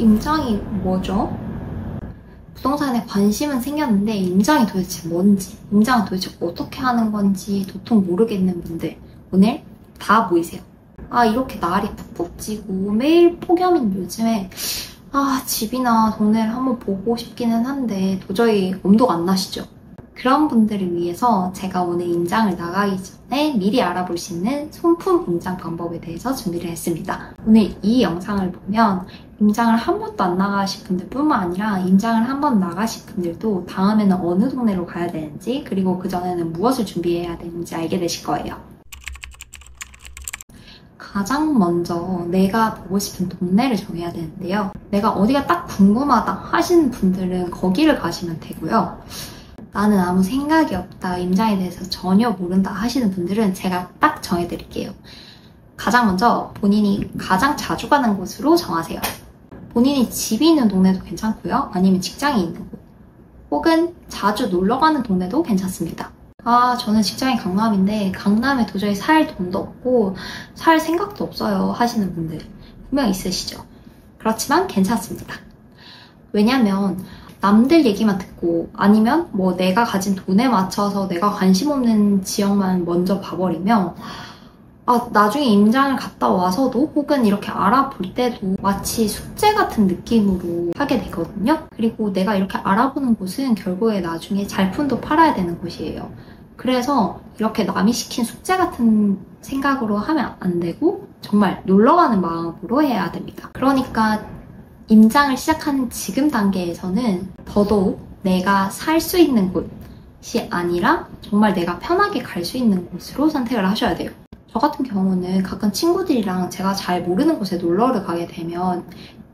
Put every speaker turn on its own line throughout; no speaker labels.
임장이 뭐죠? 부동산에 관심은 생겼는데 임장이 도대체 뭔지, 임장은 도대체 어떻게 하는 건지 도통 모르겠는 분들 오늘 다 모이세요. 이렇게 날이 푹푹 찌고 매일 폭염인 요즘에 집이나 동네를 한번 보고 싶기는 한데 도저히 엄두가 안 나시죠? 그런 분들을 위해서 제가 오늘 임장을 나가기 전에 미리 알아볼 수 있는 손품 임장 방법에 대해서 준비를 했습니다. 오늘 이 영상을 보면 임장을 한 번도 안 나가실 분들 뿐만 아니라 임장을 한 번 나가실 분들도 다음에는 어느 동네로 가야 되는지 그리고 그전에는 무엇을 준비해야 되는지 알게 되실 거예요. 가장 먼저 내가 보고 싶은 동네를 정해야 되는데요. 내가 어디가 딱 궁금하다 하시는 분들은 거기를 가시면 되고요. 나는 아무 생각이 없다, 임장에 대해서 전혀 모른다 하시는 분들은 제가 딱 정해드릴게요. 가장 먼저 본인이 가장 자주 가는 곳으로 정하세요. 본인이 집이 있는 동네도 괜찮고요. 아니면 직장이 있는 곳, 혹은 자주 놀러 가는 동네도 괜찮습니다. 저는 직장이 강남인데 강남에 도저히 살 돈도 없고 살 생각도 없어요 하시는 분들 분명 있으시죠? 그렇지만 괜찮습니다. 왜냐면 남들 얘기만 듣고 아니면 내가 가진 돈에 맞춰서 내가 관심 없는 지역만 먼저 봐버리면 나중에 임장을 갔다 와서도 혹은 이렇게 알아볼 때도 마치 숙제 같은 느낌으로 하게 되거든요. 그리고 내가 이렇게 알아보는 곳은 결국에 나중에 잘품도 팔아야 되는 곳이에요. 그래서 이렇게 남이 시킨 숙제 같은 생각으로 하면 안 되고 정말 놀러가는 마음으로 해야 됩니다. 그러니까 임장을 시작하는 지금 단계에서는 더더욱 내가 살 수 있는 곳이 아니라 정말 내가 편하게 갈 수 있는 곳으로 선택을 하셔야 돼요. 저 같은 경우는 가끔 친구들이랑 제가 잘 모르는 곳에 놀러를 가게 되면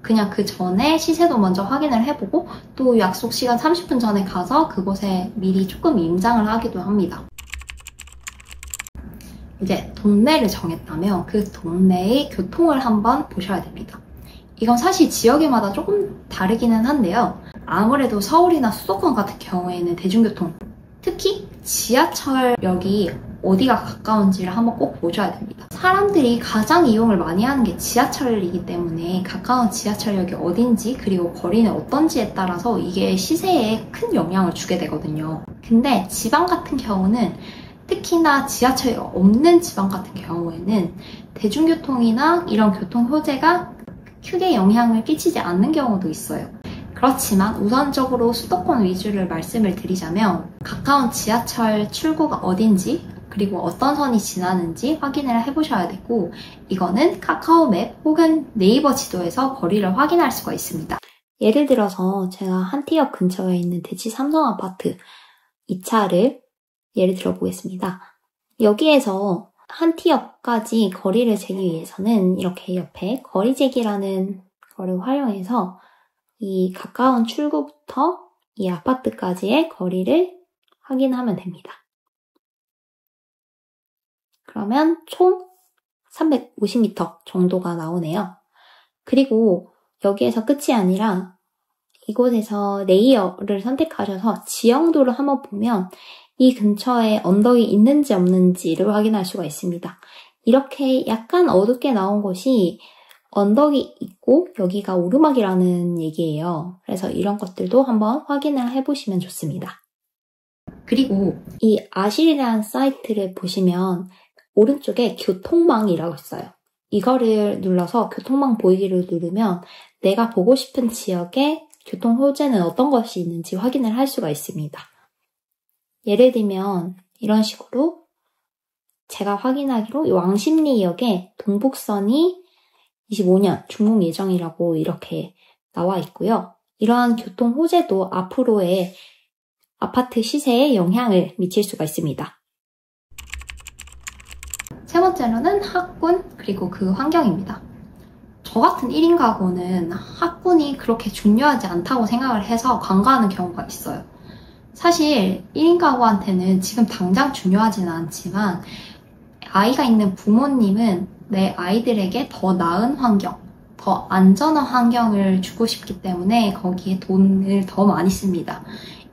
그냥 그 전에 시세도 먼저 확인을 해보고 또 약속 시간 30분 전에 가서 그곳에 미리 조금 임장을 하기도 합니다. 이제 동네를 정했다면 그 동네의 교통을 한번 보셔야 됩니다. 이건 사실 지역마다 조금 다르기는 한데요. 아무래도 서울이나 수도권 같은 경우에는 대중교통, 특히 지하철역이 어디가 가까운지를 한번 꼭 보셔야 됩니다. 사람들이 가장 이용을 많이 하는 게 지하철이기 때문에 가까운 지하철역이 어딘지 그리고 거리는 어떤지에 따라서 이게 시세에 큰 영향을 주게 되거든요. 근데 지방 같은 경우는 특히나 지하철이 없는 지방 같은 경우에는 대중교통이나 이런 교통 호재가 크게 영향을 끼치지 않는 경우도 있어요. 그렇지만 우선적으로 수도권 위주를 말씀을 드리자면 가까운 지하철 출구가 어딘지 그리고 어떤 선이 지나는지 확인을 해보셔야 되고 이거는 카카오맵 혹은 네이버 지도에서 거리를 확인할 수가 있습니다. 예를 들어서 제가 한티역 근처에 있는 대치 삼성아파트 이 차를 예를 들어 보겠습니다. 여기에서 한티역까지 거리를 재기 위해서는 이렇게 옆에 거리재기라는 거를 활용해서 이 가까운 출구부터 이 아파트까지의 거리를 확인하면 됩니다. 그러면 총 350m 정도가 나오네요. 그리고 여기에서 끝이 아니라 이곳에서 레이어를 선택하셔서 지형도를 한번 보면 이 근처에 언덕이 있는지 없는지를 확인할 수가 있습니다. 이렇게 약간 어둡게 나온 곳이 언덕이 있고 여기가 오르막이라는 얘기예요. 그래서 이런 것들도 한번 확인을 해보시면 좋습니다. 그리고 이 아실이라는 사이트를 보시면 오른쪽에 교통망이라고 있어요. 이거를 눌러서 교통망 보이기를 누르면 내가 보고 싶은 지역의 교통 호재는 어떤 것이 있는지 확인을 할 수가 있습니다. 예를 들면 이런 식으로 제가 확인하기로 왕십리역에 동북선이 25년 준공 예정이라고 이렇게 나와 있고요. 이러한 교통 호재도 앞으로의 아파트 시세에 영향을 미칠 수가 있습니다. 세 번째로는 학군 그리고 그 환경입니다. 저 같은 1인 가구는 학군이 그렇게 중요하지 않다고 생각을 해서 관가하는 경우가 있어요. 사실 1인 가구한테는 지금 당장 중요하지는 않지만 아이가 있는 부모님은 내 아이들에게 더 나은 환경, 더 안전한 환경을 주고 싶기 때문에 거기에 돈을 더 많이 씁니다.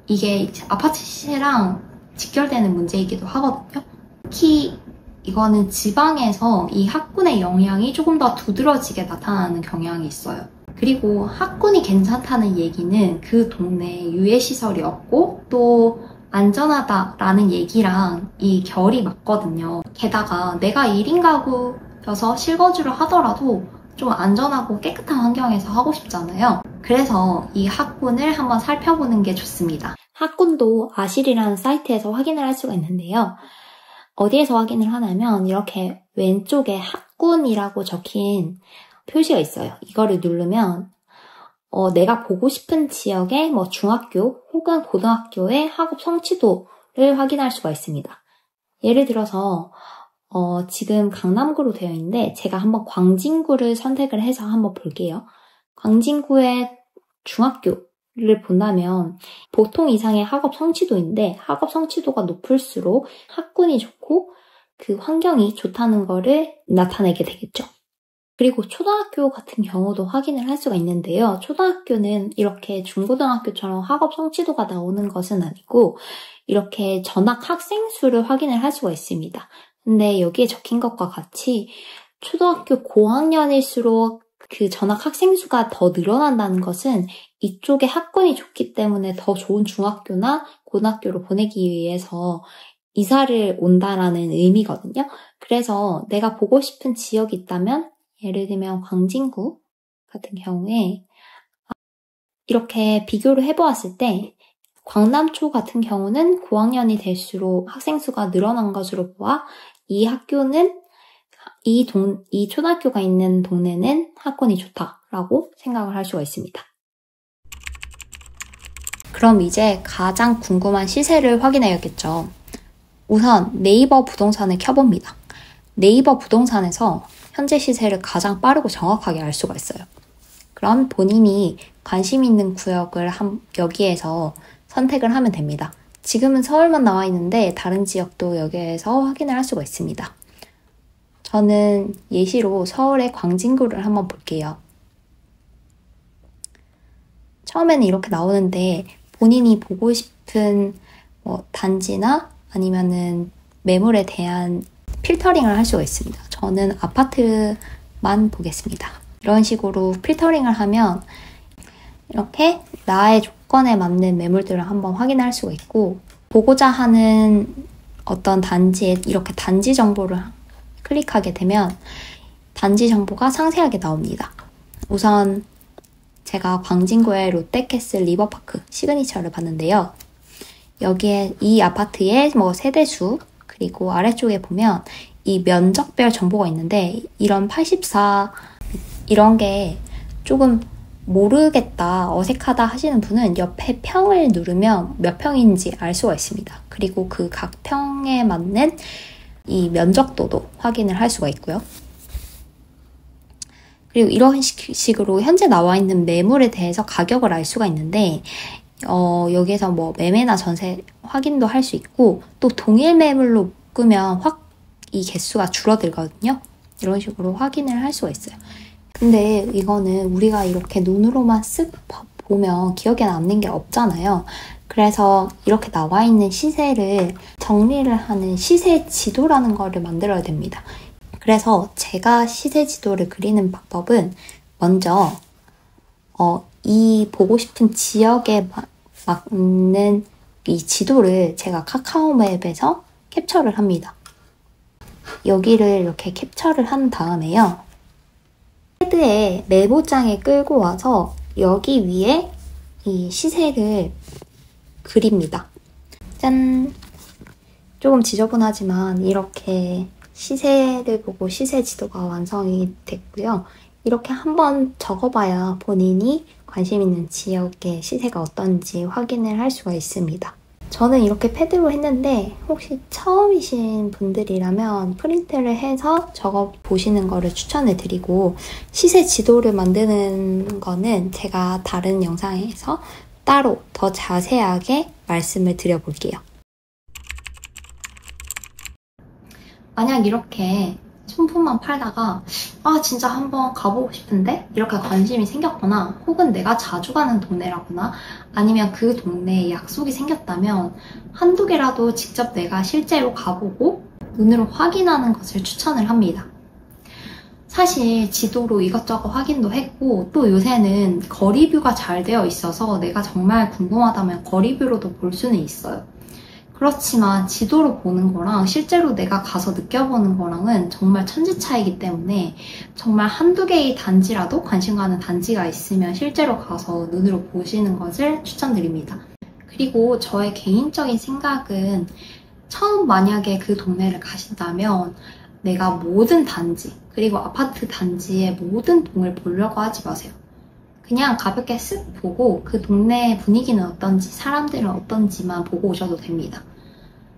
이게 아파트 시세랑 직결되는 문제이기도 하거든요. 특히 이거는 지방에서 이 학군의 영향이 조금 더 두드러지게 나타나는 경향이 있어요. 그리고 학군이 괜찮다는 얘기는 그 동네에 유해시설이 없고 또 안전하다라는 얘기랑 이 결이 맞거든요. 게다가 내가 1인 가구여서 실거주를 하더라도 좀 안전하고 깨끗한 환경에서 하고 싶잖아요. 그래서 이 학군을 한번 살펴보는 게 좋습니다. 학군도 아실이라는 사이트에서 확인을 할 수가 있는데요. 어디에서 확인을 하냐면 이렇게 왼쪽에 학군이라고 적힌 표시가 있어요. 이거를 누르면 내가 보고 싶은 지역의 뭐 중학교 혹은 고등학교의 학업 성취도를 확인할 수가 있습니다. 예를 들어서 지금 강남구로 되어 있는데 제가 한번 광진구를 선택을 해서 한번 볼게요. 광진구의 중학교를 본다면 보통 이상의 학업 성취도인데 학업 성취도가 높을수록 학군이 좋고 그 환경이 좋다는 거를 나타내게 되겠죠. 그리고 초등학교 같은 경우도 확인을 할 수가 있는데요. 초등학교는 이렇게 중고등학교처럼 학업 성취도가 나오는 것은 아니고 이렇게 전학 학생 수를 확인을 할 수가 있습니다. 근데 여기에 적힌 것과 같이 초등학교 고학년일수록 그 전학 학생 수가 더 늘어난다는 것은 이쪽에 학군이 좋기 때문에 더 좋은 중학교나 고등학교로 보내기 위해서 이사를 온다라는 의미거든요. 그래서 내가 보고 싶은 지역이 있다면 예를 들면 광진구 같은 경우에 이렇게 비교를 해보았을 때 광남초 같은 경우는 고학년이 될수록 학생 수가 늘어난 것으로 보아 이 학교는 이 초등학교가 있는 동네는 학군이 좋다라고 생각을 할 수가 있습니다. 그럼 이제 가장 궁금한 시세를 확인해야겠죠. 우선 네이버 부동산을 켜봅니다. 네이버 부동산에서 현재 시세를 가장 빠르고 정확하게 알 수가 있어요. 그럼 본인이 관심 있는 구역을 여기에서 선택을 하면 됩니다. 지금은 서울만 나와 있는데 다른 지역도 여기에서 확인을 할 수가 있습니다. 저는 예시로 서울의 광진구를 한번 볼게요. 처음에는 이렇게 나오는데 본인이 보고 싶은 단지나 아니면은 매물에 대한 필터링을 할 수가 있습니다. 저는 아파트만 보겠습니다. 이런 식으로 필터링을 하면 이렇게 나의 조건에 맞는 매물들을 한번 확인할 수가 있고 보고자 하는 어떤 단지에 이렇게 단지 정보를 클릭하게 되면 단지 정보가 상세하게 나옵니다. 우선 제가 광진구의 롯데캐슬 리버파크 시그니처를 봤는데요. 여기에 이 아파트의 세대수 그리고 아래쪽에 보면 이 면적별 정보가 있는데 이런 84 이런 게 조금 모르겠다, 어색하다 하시는 분은 옆에 평을 누르면 몇 평인지 알 수가 있습니다. 그리고 그 각 평에 맞는 이 면적도도 확인을 할 수가 있고요. 그리고 이런 식으로 현재 나와 있는 매물에 대해서 가격을 알 수가 있는데 여기에서 매매나 전세 확인도 할 수 있고 또 동일 매물로 묶으면 확 이 개수가 줄어들거든요. 이런 식으로 확인을 할 수가 있어요. 근데 이거는 우리가 이렇게 눈으로만 쓱 보면 기억에 남는 게 없잖아요. 그래서 이렇게 나와 있는 시세를 정리를 하는 시세 지도라는 거를 만들어야 됩니다. 그래서 제가 시세 지도를 그리는 방법은 먼저 이 보고 싶은 지역에 맞는 이 지도를 제가 카카오맵에서 캡처를 합니다. 여기를 이렇게 캡처를 한 다음에요. 패드에 메모장에 끌고 와서 여기 위에 이 시세를 그립니다. 짠! 조금 지저분하지만 이렇게 시세를 보고 시세 지도가 완성이 됐고요. 이렇게 한번 적어봐야 본인이 관심 있는 지역의 시세가 어떤지 확인을 할 수가 있습니다. 저는 이렇게 패드로 했는데 혹시 처음이신 분들이라면 프린트를 해서 적어보시는 거를 추천을 드리고 시세 지도를 만드는 거는 제가 다른 영상에서 따로 더 자세하게 말씀을 드려볼게요. 만약 이렇게 손품만 팔다가 진짜 한번 가보고 싶은데 이렇게 관심이 생겼거나 혹은 내가 자주 가는 동네라거나 아니면 그 동네에 약속이 생겼다면 한두 개라도 직접 내가 실제로 가보고 눈으로 확인하는 것을 추천을 합니다. 사실 지도로 이것저것 확인도 했고 또 요새는 거리뷰가 잘 되어 있어서 내가 정말 궁금하다면 거리뷰로도 볼 수는 있어요. 그렇지만 지도로 보는 거랑 실제로 내가 가서 느껴보는 거랑은 정말 천지 차이기 때문에 정말 한두 개의 단지라도 관심 가는 단지가 있으면 실제로 가서 눈으로 보시는 것을 추천드립니다. 그리고 저의 개인적인 생각은 처음 만약에 그 동네를 가신다면 내가 모든 단지, 그리고 아파트 단지의 모든 동을 보려고 하지 마세요. 그냥 가볍게 쓱 보고 그 동네의 분위기는 어떤지, 사람들은 어떤지만 보고 오셔도 됩니다.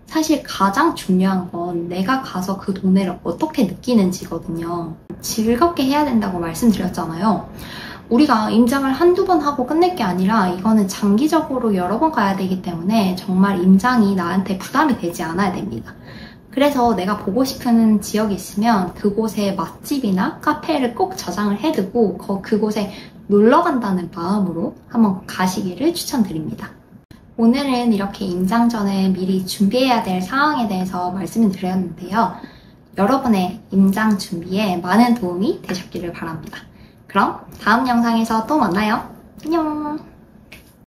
사실 가장 중요한 건 내가 가서 그 동네를 어떻게 느끼는지거든요. 즐겁게 해야 된다고 말씀드렸잖아요. 우리가 임장을 한두 번 하고 끝낼 게 아니라 이거는 장기적으로 여러 번 가야 되기 때문에 정말 임장이 나한테 부담이 되지 않아야 됩니다. 그래서 내가 보고 싶은 지역이 있으면 그곳의 맛집이나 카페를 꼭 저장을 해두고 그곳에 놀러 간다는 마음으로 한번 가시기를 추천드립니다. 오늘은 이렇게 임장 전에 미리 준비해야 될 사항에 대해서 말씀을 드렸는데요. 여러분의 임장 준비에 많은 도움이 되셨기를 바랍니다. 그럼 다음 영상에서 또 만나요. 안녕!